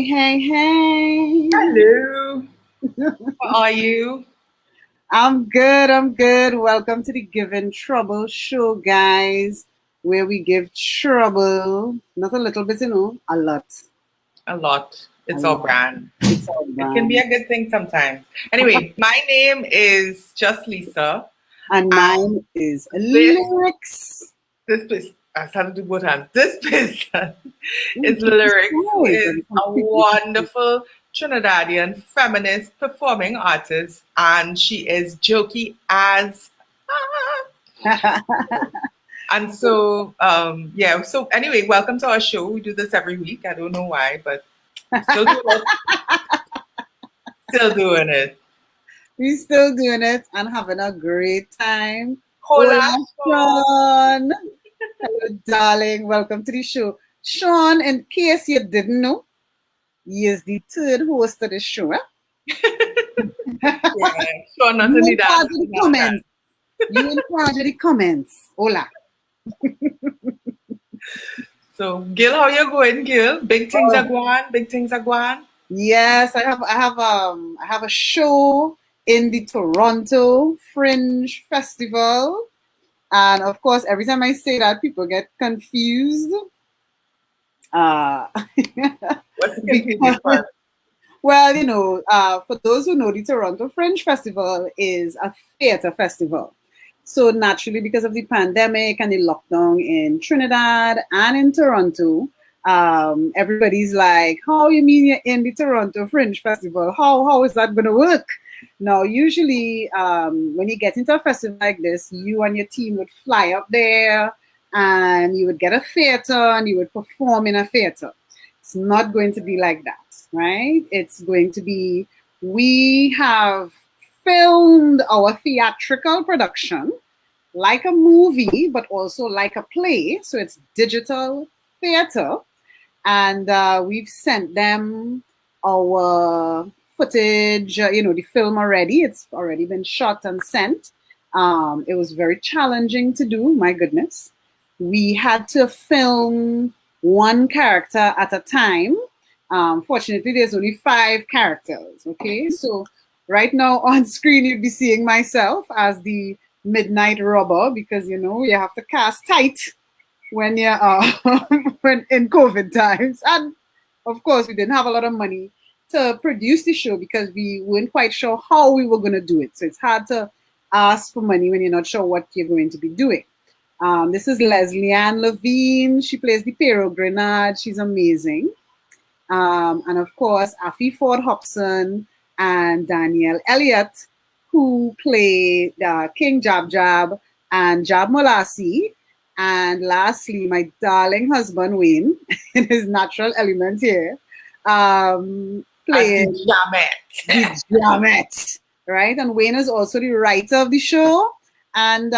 Hey. Hello. How are you? I'm good. Welcome to the Givin Trouble Show, guys, where we give trouble. Not a little bit, a lot. A lot. A It's our lot. brand. It's all It can be brand. a good thing sometimes. Anyway, my name is just Lisa. And And mine is this lyrics. this person, I started to both hands. This person Ooh, is keep it Lyrics, who straight. is a wonderful Trinidadian feminist performing artist, and she is jokey as. And so, yeah. So anyway, welcome to our show. We do this every week. I don't know why, but still doing it. Still doing it. We're still doing it and having a great time. Hola, Hola, Sean. Sean. Hello, darling. Welcome to the show. Sean, in case you didn't know, he is the third host of the show. Yeah, Sean, not You only in that, charge of the comments. You in charge of the comments. Hola. So, Gil, how you going, Gil? Big things are going. Big things are going. Yes, I have a show in the Toronto Fringe Festival. And of course, every time I say that, people get confused. Uh, What's the confusion part? well, for those who know, the Toronto Fringe Festival is a theater festival. So naturally, because of the pandemic and the lockdown in Trinidad and in Toronto, everybody's like, "How you mean you're in the Toronto Fringe Festival? How is that going to work?" Now, usually, when you get into a festival like this, you and your team would fly up there, and you would get a theater, and you would perform in a theater. It's not going to be like that, right? It's going to be, we have filmed our theatrical production like a movie, but also like a play. So it's digital theater. And we've sent them our footage, the film already. It's already been shot and sent. It was very challenging to do, my goodness. We had to film one character at a time. Fortunately, there's only 5 characters, okay? So right now on screen, you'll be seeing myself as the midnight robber because, you have to cast tight when you're when in COVID times. And of course, we didn't have a lot of money to produce the show because we weren't quite sure how we were going to do it. So it's hard to ask for money when you're not sure what you're going to be doing. This is Leslie Ann Levine. She plays the Peregrinaud. She's amazing. And of course, Afi Ford Hobson and Danielle Elliott, who play King Jab Jab and Jab Molasi. And lastly, my darling husband, Wayne, in his natural element here, playing the Jamet, right? And Wayne is also the writer of the show. And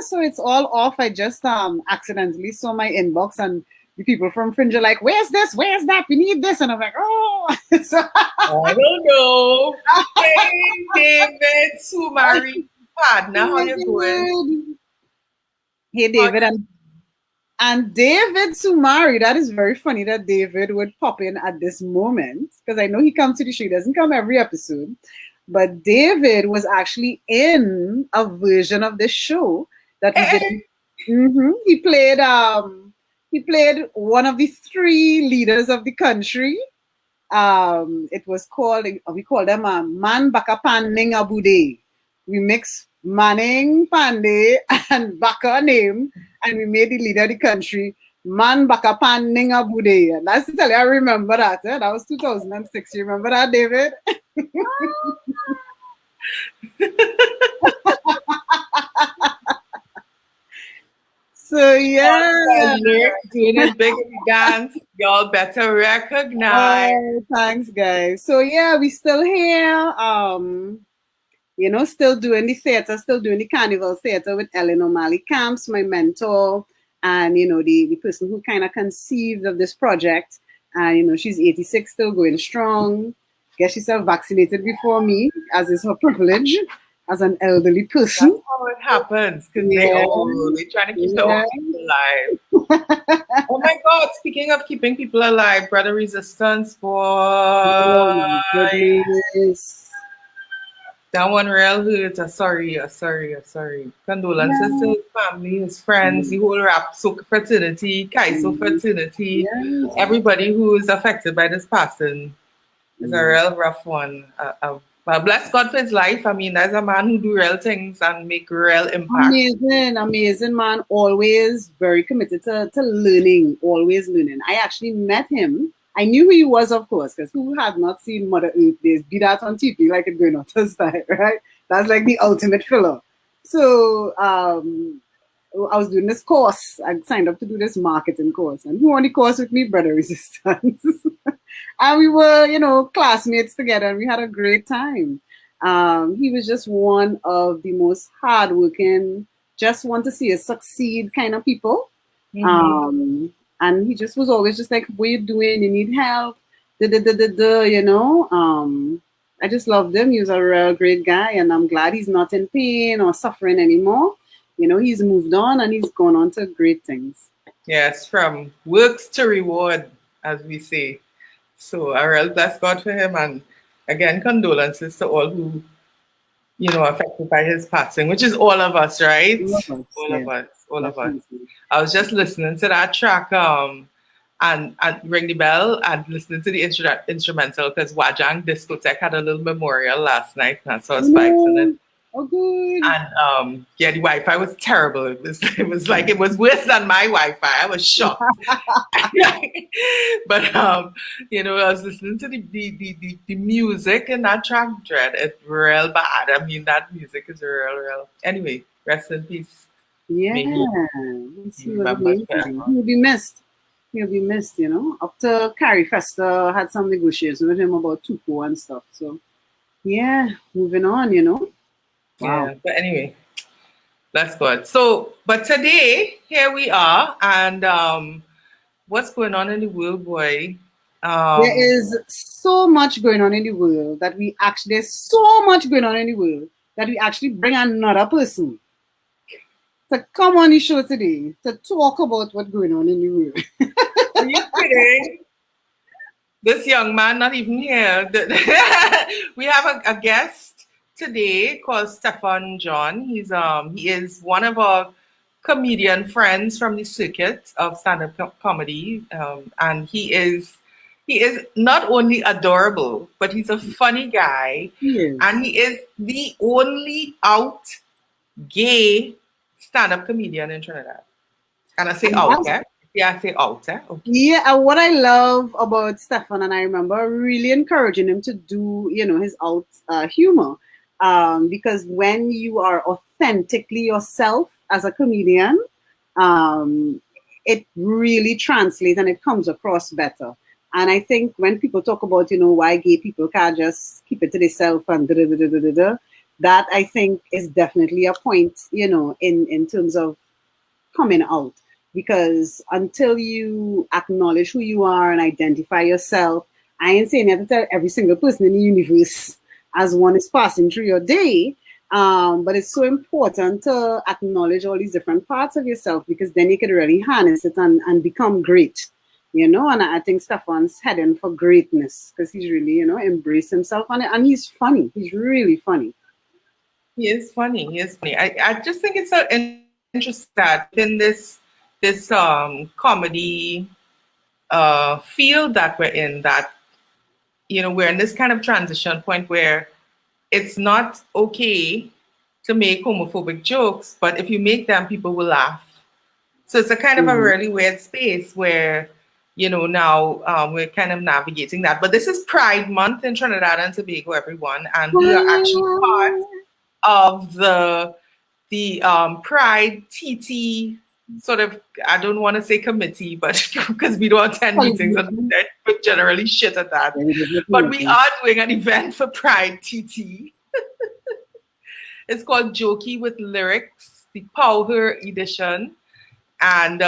so it's all off. I just accidentally saw my inbox and the people from Fringe are like, "Where's this? Where's that? We need this." And I'm like, "Oh." So, I don't know. Hey, David Sumari, partner, how you doing? Hey, David. And David Sumari, that is very funny that David would pop in at this moment because I know he comes to the show. He doesn't come every episode. But David was actually in a version of this show that we did. Mm-hmm. He played one of the 3 leaders of the country. It was called, we call them Man Baka Panding Abude. We mix Manning, Pandey, and Baka name, and we made the leader of the country Man Baka Panding Abude. And that's to tell you, I remember that. That was 2006. You remember that, David? So yeah, doing it big in the dance. Y'all better recognize. Oh, thanks, guys. So yeah, we still here. Still doing the theater, still doing the carnival theater with Ellen O'Malley Camps, my mentor, and the person who kind of conceived of this project. And she's 86, still going strong. Guess she's self-vaccinated before me, as is her privilege. as an elderly That's person. how it happens because Yeah, they're trying to keep the yeah. old people alive. Oh my God! Speaking of keeping people alive, brother resistance, Oh boy, my goodness. that one real hurt. Sorry. Condolences to Yeah. his family, his friends, the whole rap soak fraternity, Kaiso fraternity, Yes. everybody who is affected by this passing. It's a Mm. real rough one. But bless God for his life. I mean, there's a man who do real things and make real impact. Amazing, amazing man. Always very committed to learning, always learning. I actually met him. I knew who he was, of course, because who had not seen Mother Earth Days be that on TV like it going on to style, right? That's like the ultimate filler. So I was doing this course. I signed up to do this marketing course. And who on the course with me? Brother Resistance. And we were, classmates together and we had a great time. He was just one of the most hardworking, just want to see us succeed kind of people. Mm-hmm. And he just was always just like, what you doing? You need help? Da, da, da, da, da, I just loved him. He was a real great guy, and I'm glad he's not in pain or suffering anymore. He's moved on and he's gone on to great things. Yes, from works to reward, as we say. So I really bless God for him. And again, condolences to all who, affected by his passing, which is all of us, right? All of us, All yeah, of us, all of us. definitely. I was just listening to that track, and ring the bell and listening to the instrumental because Wajang Discotheque had a little memorial last night, and so I was vibing it. Oh, good. And yeah, the Wi-Fi was terrible. It was worse than my Wi-Fi. I was shocked. But I was listening to the music in that track, Dread. It's real bad. I mean, that music is real. Anyway, rest in peace. Yeah, May he he was remembered amazing. forever. He'll be missed. He'll be missed, Up to Carrie Fester had some negotiations with him about Tuco and stuff. So, yeah, moving on. Wow. Yeah, but anyway, that's good. So, but today here we are, and what's going on in the world, boy? There Um, is so much going on in the world that there's so much going on in the world that we actually bring another person to come on the show today to talk about what's going on in the world. are you kidding? This young man not even here. We have a guest today called Stephon John. He is one of our comedian friends from the circuit of stand-up comedy, and he is not only adorable, but he's a funny guy, Yes. and he is the only out gay stand-up comedian in Trinidad. And I say And out, that's eh? Yeah, I say out, eh? Okay. Yeah, and what I love about Stephon, and I remember really encouraging him to do, his out humor, because when you are authentically yourself as a comedian, um, it really translates and it comes across better. And I think when people talk about, why gay people can't just keep it to themselves and da da da da da da, that I think is definitely a point, in terms of coming out, because until you acknowledge who you are and identify yourself, I ain't saying you have to tell every single person in the universe as one is passing through your day. But it's so important to acknowledge all these different parts of yourself, because then you can really harness it and become great. And I think Stephon's heading for greatness because he's really, embraced himself, and he's funny. He's really funny. He is funny. He is funny. I just think it's so interesting that in this comedy field that we're in, that we're in this kind of transition point where it's not okay to make homophobic jokes, but if you make them, people will laugh. So it's a kind of a Mhm. really weird space where now we're kind of navigating that. But this is Pride Month in Trinidad and Tobago, everyone, and we are actually part of the Pride TT sort of, I don't want to say committee, but because we don't attend meetings and we're generally shit at that. But we are doing an event for Pride TT. It's called Jokey with Lyrics, the Power edition. And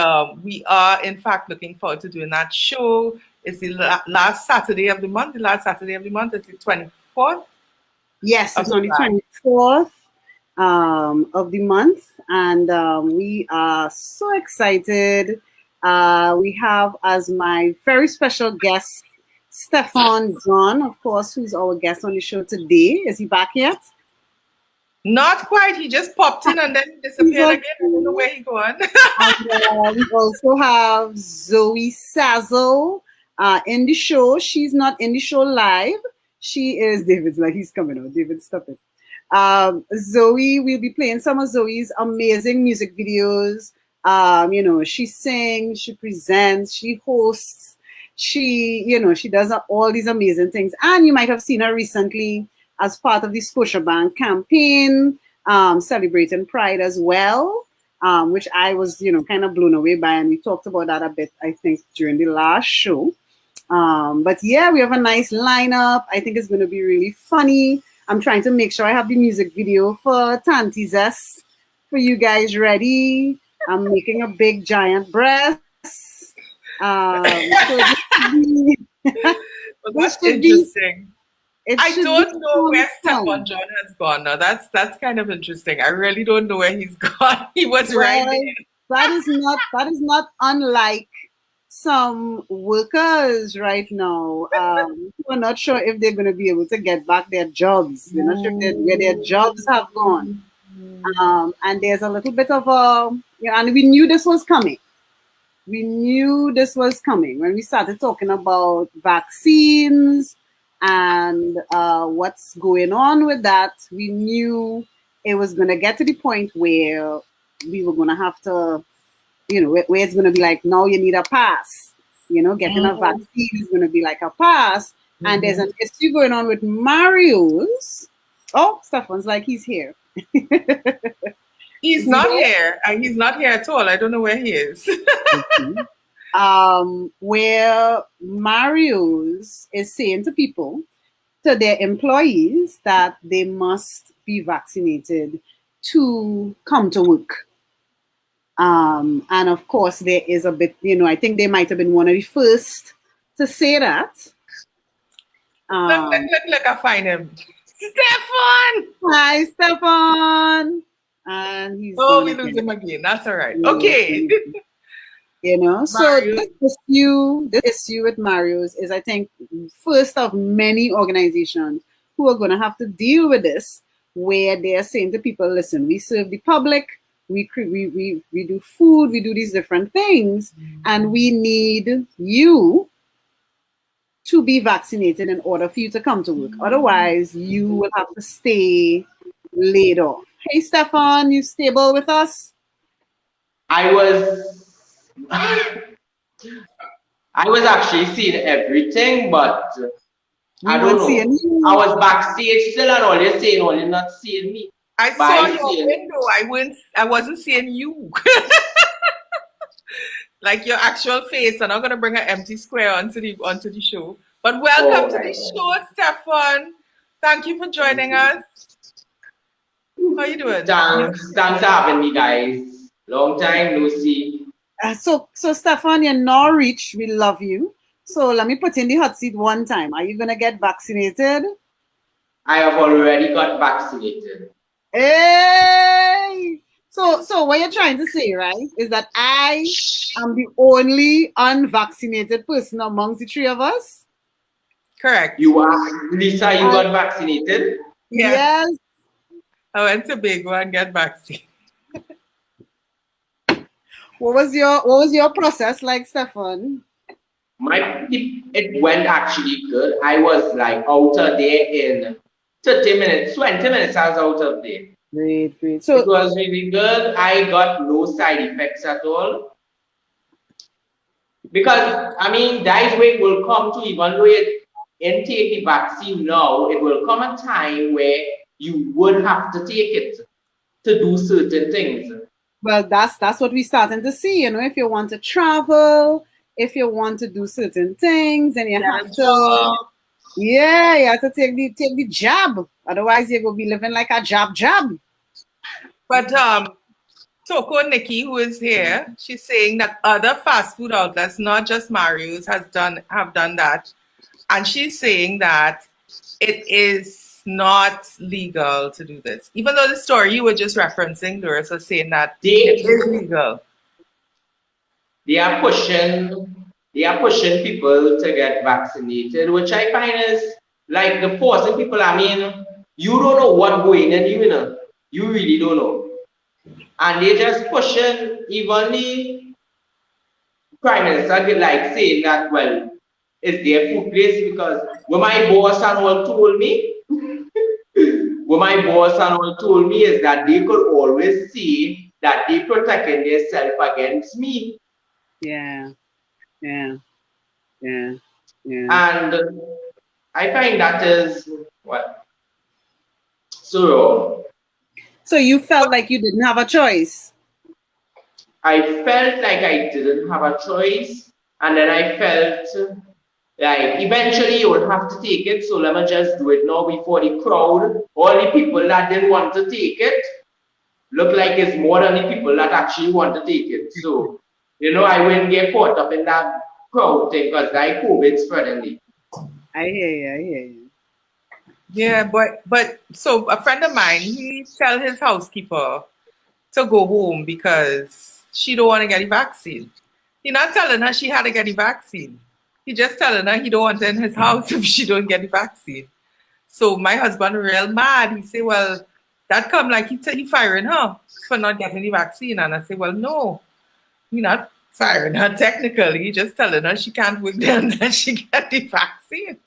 we are, in fact, looking forward to doing that show. It's the last Saturday of the month. The last Saturday of the month is the 24th. Yes, it's on the 24th. of the month, and we are so excited. We have as my very special guest Stephon John, of course, who's our guest on the show today. Is he back yet? Not quite. He just popped in and then disappeared again. I don't know where he gone. And, we also have Zoe Sazzle in the show. She's not in the show live. She is David's like he's coming out. David, stop it. Zoe, we'll be playing some of Zoe's amazing music videos. She sings, she presents, she hosts, she does all these amazing things. And you might have seen her recently as part of the Scotiabank campaign, celebrating Pride as well, which I was, kind of blown away by. And we talked about that a bit, I think, during the last show. But yeah, we have a nice lineup. I think it's going to be really funny. I'm trying to make sure I have the music video for Tanti Zest for you guys ready. I'm making a big giant breast. So that's interesting. I don't know where Stephon John has gone now. That's kind of interesting. I really don't know where he's gone. He was right there. That is not unlike some workers right now who are not sure if they're going to be able to get back their jobs. They're not sure where their jobs have gone. And there's a little bit of and we knew this was coming. We knew this was coming when we started talking about vaccines and what's going on with that. We knew it was going to get to the point where we were going to have to, where it's going to be like, now you need a pass. Getting a vaccine is going to be like a pass. And there's an issue going on with Mario's. Oh, Stephon's like, he's here. He's not here. He's not here at all. I don't know where he is. Where Mario's is saying to people, to their employees, that they must be vaccinated to come to work. And of course, there is a bit, I think they might have been one of the first to say that. Look, I find him. Stephon! Hi, Stephon! And he's we lose him again. That's all right. Okay. So this issue with Mario's is, I think, first of many organizations who are going to have to deal with this, where they're saying to people, listen, we serve the public, we do food, we do these different things, and we need you to be vaccinated in order for you to come to work. Otherwise, you will have to stay laid off. Hey, Stephon, you stable with us? I was actually seeing everything, but I don't know. I was backstage still, and all you're saying, all you're not seeing me. I saw your window. I wasn't seeing you. Like your actual face. I'm not gonna bring an empty square onto the show. But welcome to the show, Stephon. Thank you for joining us. How you doing? Thanks for having me, guys. Long time no see. So Stephon, you're Norwich. We love you. So let me put in the hot seat one time. Are you gonna get vaccinated? I have already got vaccinated. Hey! So what you're trying to say, right, is that I am the only unvaccinated person amongst the three of us? Correct. You are, Lisa. You got vaccinated? Yes. I went to Bago and get vaccinated. What was your process like, Stephon? It went actually good. I was like out of there in 30 minutes, 20 minutes. I was out of there. Great. So it was really good. I got no side effects at all. Because that weight will come to, even though you intake the vaccine now, it will come a time where you would have to take it to do certain things. Well, that's what we're starting to see. If you want to travel, if you want to do certain things, then you have to. Yeah, you have to take the jab. Otherwise, you're gonna be living like a jab. But Toko Nikki, who is here, she's saying that other fast food outlets, not just Mario's, have done that, and she's saying that it is it's not legal to do this. Even though the story you were just referencing, Doris was saying that it is legal. They are pushing people to get vaccinated, which I find is like the forcing people. I mean, you don't know what's going on, you know. You really don't know. And they just pushing even the Prime Minister like saying that, well, it's their food place because when my boss and all told me, is that they could always see that they protecting themselves against me. Yeah. And I find that is what so wrong. So you felt like you didn't have a choice. I felt like I didn't have a choice, and then I felt like eventually you would have to take it, so let me just do it now before the crowd. All the people that didn't want to take it look like it's more than the people that actually want to take it. So, you know, I wouldn't get caught up in that crowd thing because like COVID spreading. I hear you. Yeah, but so a friend of mine, he tell his housekeeper to go home because she don't want to get the vaccine. He not telling her she had to get the vaccine. He just telling her he don't want her in his house if she don't get the vaccine. So my husband real mad. He say, well, that come like he firing her for not getting the vaccine. And I say, well, no, he not firing her technically. He just telling her she can't work there until she get the vaccine.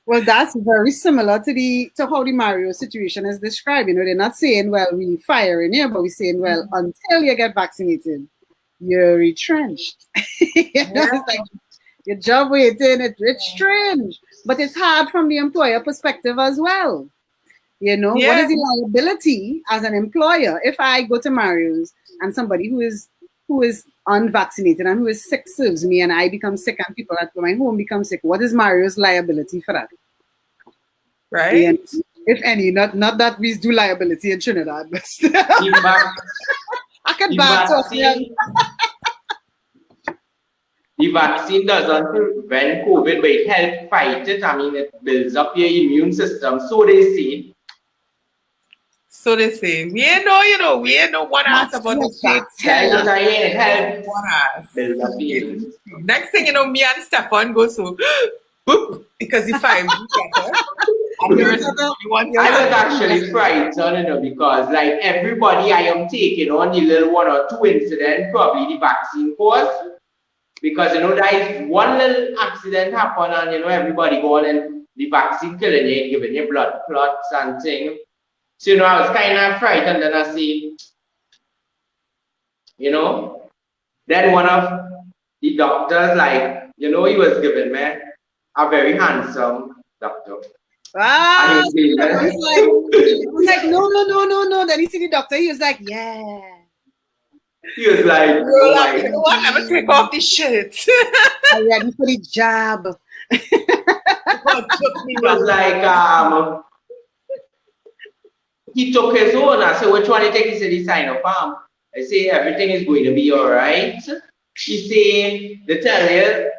Well, that's very similar to how the Mario situation is described. You know, they're not saying, well, we firing you, but we're saying, well, until you get vaccinated, you're retrenched. It's like your job waiting, it's strange. But it's hard from the employer perspective as well. You know, what is the liability as an employer if I go to Mario's and somebody who is unvaccinated and who is sick serves me and I become sick and people at my home become sick? What is Mario's liability for that? Right? And if any, not that we do liability in Trinidad, but still. I can back up. The vaccine doesn't prevent COVID, but it helps fight it. I mean, it builds up your immune system, so they say. So they say, we ain't know one ass about the shit. Next thing you know, me and Stephon go so boop because the 5G I was actually frightened, you know, because like everybody I am taking on the little 1 or 2 incident, probably the vaccine caused. Because you know that is one little accident happen and you know everybody going and the vaccine killing you, giving you blood clots and things. So you know I was kind of frightened and I see, you know, then one of the doctors, like, you know, he was giving me a very handsome doctor. Ah, he was like, no. Then he see the doctor, he was like, yeah. He was like, oh my God. You know what? Let me take off this shirt. I'm ready for the job. He was like, he took his own. I said, which one you take? He said, he signed up. I say, everything is going to be all right. He said, they tell you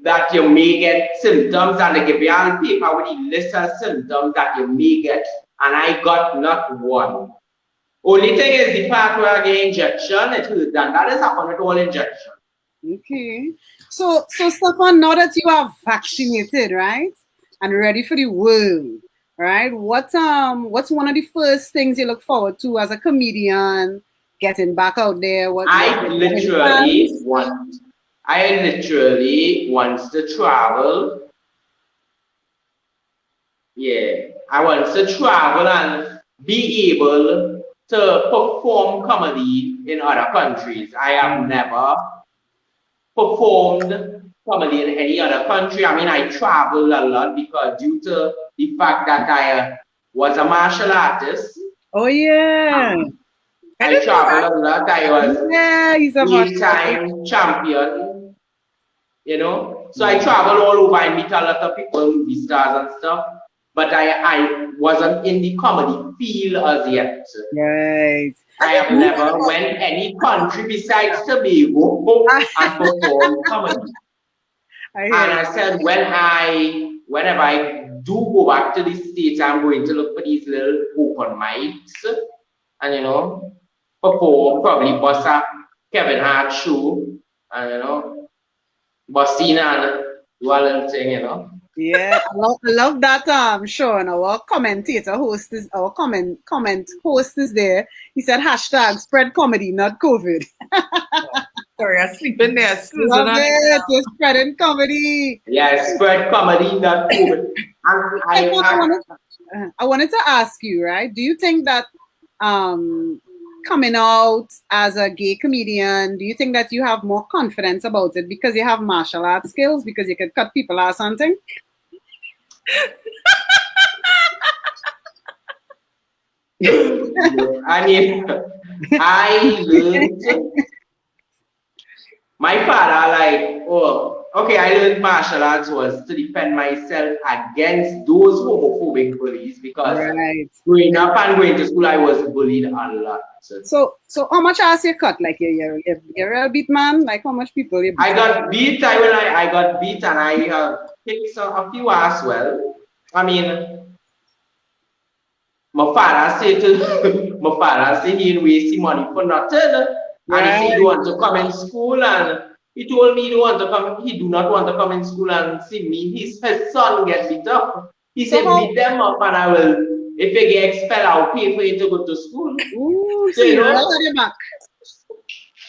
that you may get symptoms and they give you a paper with the list of symptoms that you may get. And I got not one. Only thing is the part where I get injection, it is done. That is happening with all injection. Okay. So Stephon, now that you are vaccinated, right? And ready for the world, right? What's one of the first things you look forward to as a comedian, getting back out there? I literally want to travel. Yeah. I want to travel and be able to perform comedy in other countries. I have never performed comedy in any other country. I mean, I travel a lot because due to the fact that I was a martial artist. Oh yeah. I traveled a lot. I was he's a 8-time champion. You know, so I travel all over. I meet a lot of people, movie stars and stuff. But I wasn't in the comedy field as yet. Right. I have never went any country besides Tobago and performed comedy. And I said, whenever I do go back to the States, I'm going to look for these little open mics and, you know, perform, probably bust up Kevin Hart show and, you know, busting and do a little thing, you know. Yeah, I love that Sean, our commentator host is our comment host is there. He said hashtag spread comedy, not COVID. Sorry, I sleep in there. Love it. You're spreading comedy. Yeah, spread comedy, not COVID. I wanted to ask you, right? Do you think that coming out as a gay comedian, do you think that you have more confidence about it because you have martial arts skills, because you could cut people or something? I mean, I learned. My father, like, I learned martial arts was to defend myself against those homophobic bullies because growing up and going to school, I was bullied a lot. So how much ass you cut? Like you're a beat man? Like how much people you beat? I got beat. I got beat and I kicked a few as well. I mean, my father said he didn't waste money for nothing. And he said he want to come in school, and he told me he do not want to come in school and see me. His son get beat up. He said beat them up and I will, if they get expelled, I'll pay for you to go to school. Ooh, so you know back.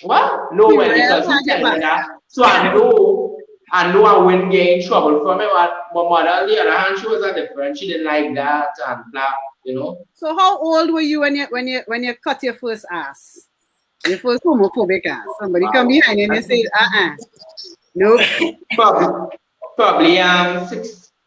What? No, well, because he tell me that. So I know I wouldn't get in trouble from it. But my mother, on the other hand, she was a different. She didn't like that and blah, you know. So how old were you when you cut your first ass? Your first homophobic ass. Somebody come behind you and say, nope. Probably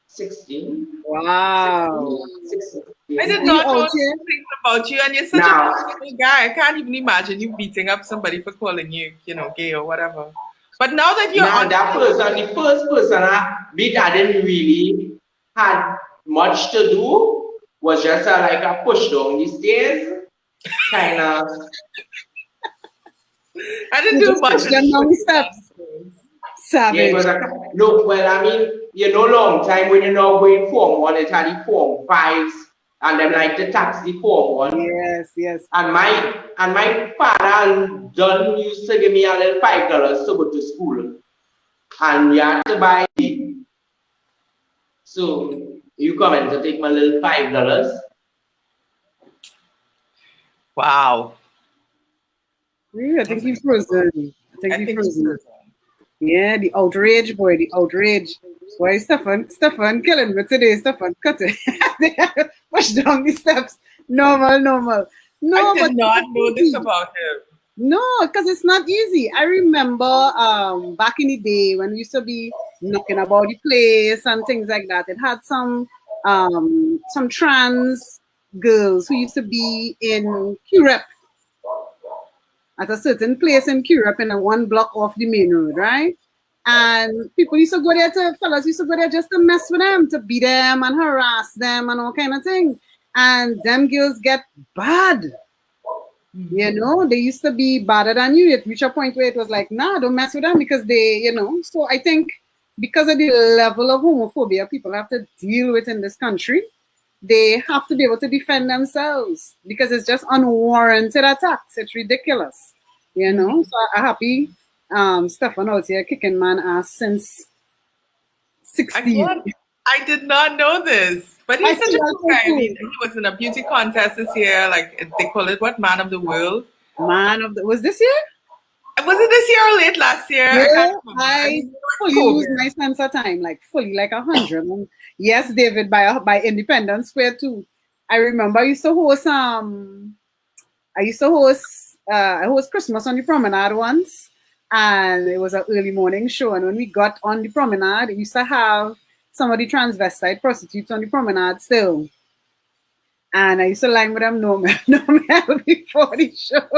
16. Wow. 16. I did not know things about you, and you're such a beautiful guy. I can't even imagine you beating up somebody for calling you, gay or whatever. But now that you're on the first person I beat, I didn't really had much to do. Was just like a push down the stairs, kind of. I didn't do much. Steps. Savage. Yeah, no, well, I mean, you know, long time when you're not going Form 1, it had the Form 5s, and then like the taxi Form 1. Yes. And my father done used to give me a little $5 to go to school, and you had to buy it. So you come in to take my little $5. Wow. I think he's frozen. I think he's frozen. Yeah, the outrage, boy, the outrage. Why Stephon killing me today, Stephon, cut it. Push down the steps. Normal. No, I did not know this about him. No, because it's not easy. I remember back in the day when we used to be knocking about the place and things like that. It had some trans girls who used to be in Europe. At a certain place in Europe, in a one block off the main road, right? And fellas used to go there just to mess with them, to beat them and harass them and all kind of thing. And them girls get bad. Mm-hmm. You know, they used to be badder than you. It reached a point where it was like, nah, don't mess with them because they, you know. So I think because of the level of homophobia people have to deal with in this country, they have to be able to defend themselves because it's just unwarranted attacks. It's ridiculous, you know. So I'm happy Stephon out here kicking man ass since 16. I did not know this, but he's such a good guy. I mean, he was in a beauty contest this year, like they call it what, Man of the World. Was this year? Was it this year or late last year? Yeah, I fully use my sense of time, like fully, like 100. And yes, David, by Independence Square too. I remember I used to host I host Christmas on the promenade once, and it was an early morning show. And when we got on the promenade, we used to have some of the transvestite prostitutes on the promenade still. And I used to line with them no before the show.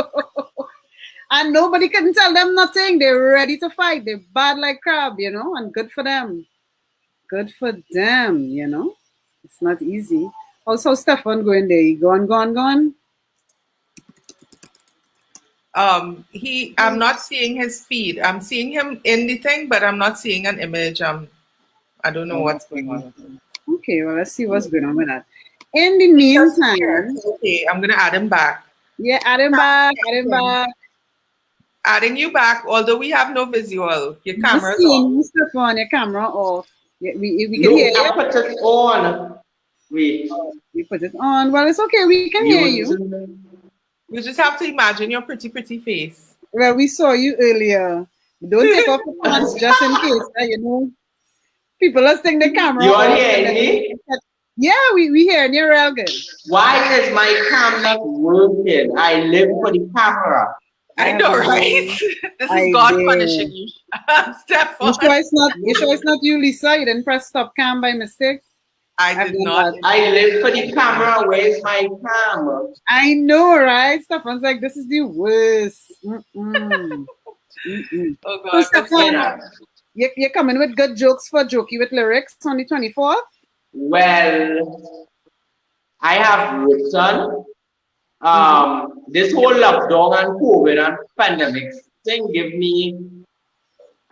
And nobody can tell them nothing. They're ready to fight. They're bad like crab, you know, and good for them. Good for them, you know. It's not easy. Also, Stephon going there. He gone. I'm not seeing his feed. I'm seeing him in the thing, but I'm not seeing an image. I don't know what's going on. Okay, well, let's see what's going on with that. In the meantime, Okay, I'm gonna add him back. yeah, add him back, add him back. Adding you back, although we have no visual. Your Just camera's off. seeing you, Stephon, your camera off. Yeah, we can No, hear you. I put it on. Wait. We put it on. Well, it's okay. We can hear you. You just have to imagine your pretty, pretty face. Well, we saw you earlier. Don't take off the pants just in case. You know, people are seeing the camera. You are off hearing me? Yeah, we hearing you real good. Why is my cam not working? I live for the camera. I know, right? This is God punishing you, Stephon. You sure it's not you, Lisa? You didn't press stop cam by mistake? I did not. I live for the camera. Where's my camera? I know, right? Stephon's like, this is the worst. Mm-mm. Mm-mm. Oh God! So, Stephon, you're coming with good jokes for Jokey with Lyrics on the 24th? Well, I have written this whole lockdown and COVID and pandemic thing give me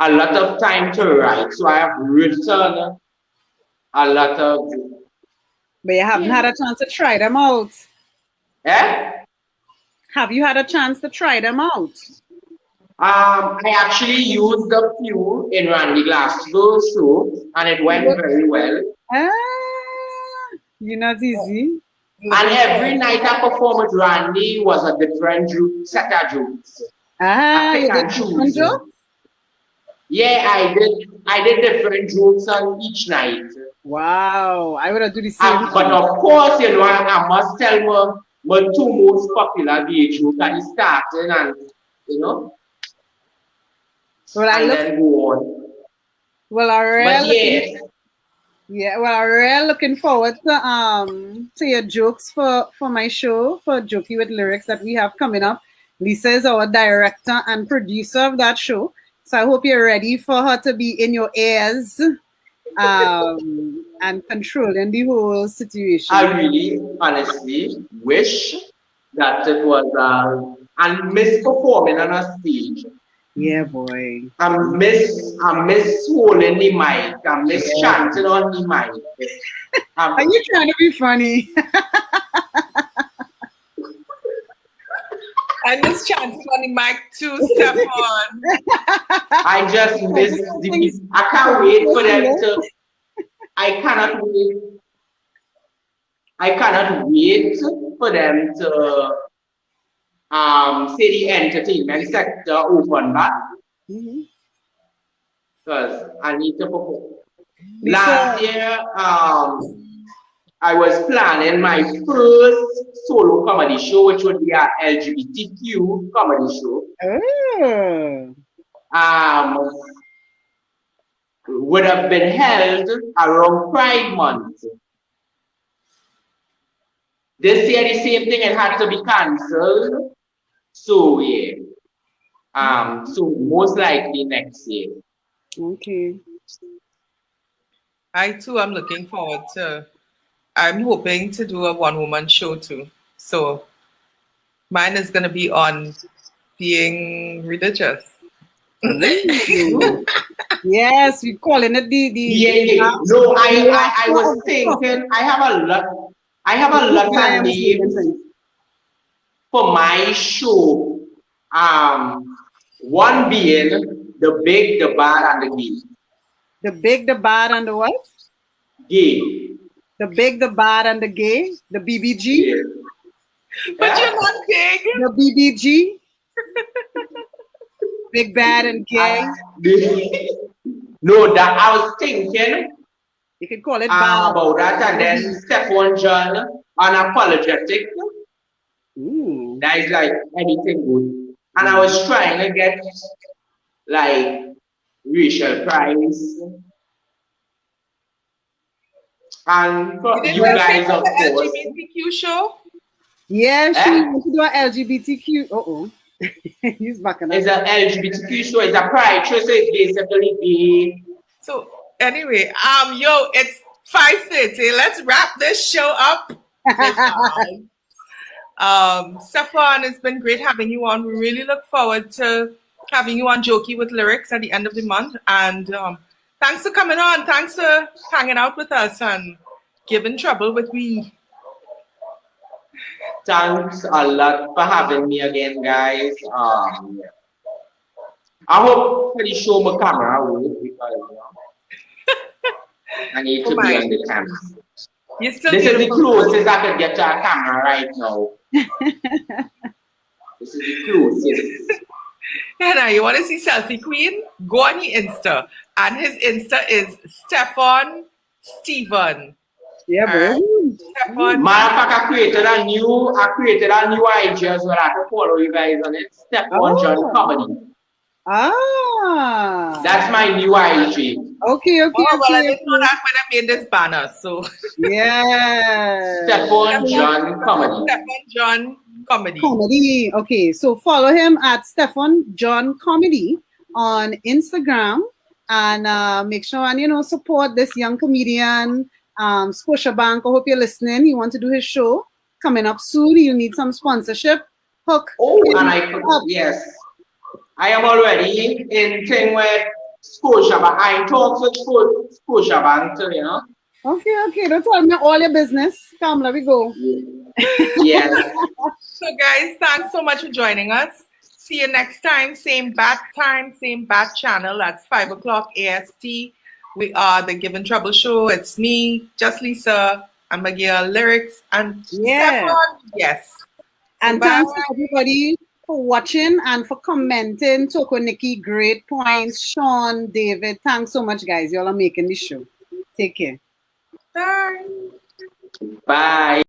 a lot of time to write. So I have written a lot of. But you haven't had a chance to try them out. Eh? Have you had a chance to try them out? I actually used a few in Randy Glasgow's show, and it went very well. You're not easy. And every night I perform with Randy was a different set of jokes. You did different jokes? Yeah, I did different jokes on each night. Wow, I would have do the same. But of course, you know, I must tell my two most popular gay jokes at the starting, and you know, well, and then go on. Well, I really, well, I'm really looking forward to your jokes for my show, for Jokey with Lyrics that we have coming up. Lisa is our director and producer of that show. So I hope you're ready for her to be in your ears and controlling the whole situation. I really, honestly wish that it was and misperforming on a stage. Yeah, boy. I miss holding the mic. I miss chanting on the mic. Are you trying to be funny? I miss chanting on the mic too, Stephon. I just miss the. I can't wait for them to. I cannot wait. I cannot wait for them to say the entertainment sector open back. Because I need to perform. Last year, I was planning my first solo comedy show, which would be an LGBTQ comedy show. Would have been held around Pride Month. This year, the same thing, it had to be cancelled. So yeah, so most likely next year. Okay. I too am looking forward to. I'm hoping to do a one-woman show too. So mine is going to be on being religious. Yes, we calling it the. Yeah. No, I was thinking I have a lot of names for my show. One being the big, the bad, and the gay. The big, the bad, and the what? Gay. The big, the bad, and the gay? The BBG? Yeah. But you're not big. The BBG? Big, bad, and gay? No, that I was thinking. You can call it bad. About that, and then Stephon John, unapologetic. Ooh. That is like anything good. And I was trying to get like racial prize. And for you guys, of course. LGBTQ show? Yeah, she wants to do an LGBTQ. He's back on. It's an LGBTQ show. It's a pride show. So it's basically gay. So anyway, it's 5:30. Let's wrap this show up. Stephon, it's been great having you on. We really look forward to having you on Jokey with Lyrics at the end of the month. And Thanks for coming on. Thanks for hanging out with us and giving trouble with we. Thanks a lot for having me again, guys. I hope for the show my camera will because I need to be on the camera. You're still This is the beautiful. closest I could get to a camera right now. This is the closest. Hannah, you want to see Selfie Queen? Go on his Insta. And his Insta is Stephon Steven. Yeah, bro. Stephon. Matter of fact, I created a new IG as well. I can follow you guys on it. Stephon John Comedy. Ah. That's my new IG. Okay. Well, I didn't know that when I made this banner. So Yeah. Stephon John Comedy. Stephon John Comedy. Comedy. Okay, so follow him at Stephon John Comedy on Instagram and make sure and support this young comedian. Scotiabank, I hope you're listening. You want to do his show coming up soon. You need some sponsorship. Hook. Oh, and yes, I am already in thing with Scotiabank. I talk with Scotiabank too, Okay. Don't tell me all your business. Come, let me go. Yes. So guys, thanks so much for joining us. See you next time. Same bat time, same bat channel. That's 5 o'clock AST. We are the Givin Trouble Show. It's me, Just Lisa, and Magia Lyrics, and Stephon. Yes. And thanks to everybody for watching and for commenting. Toko, Nikki, great points. Sean, David, thanks so much, guys. Y'all are making the show. Take care. Bye. Bye.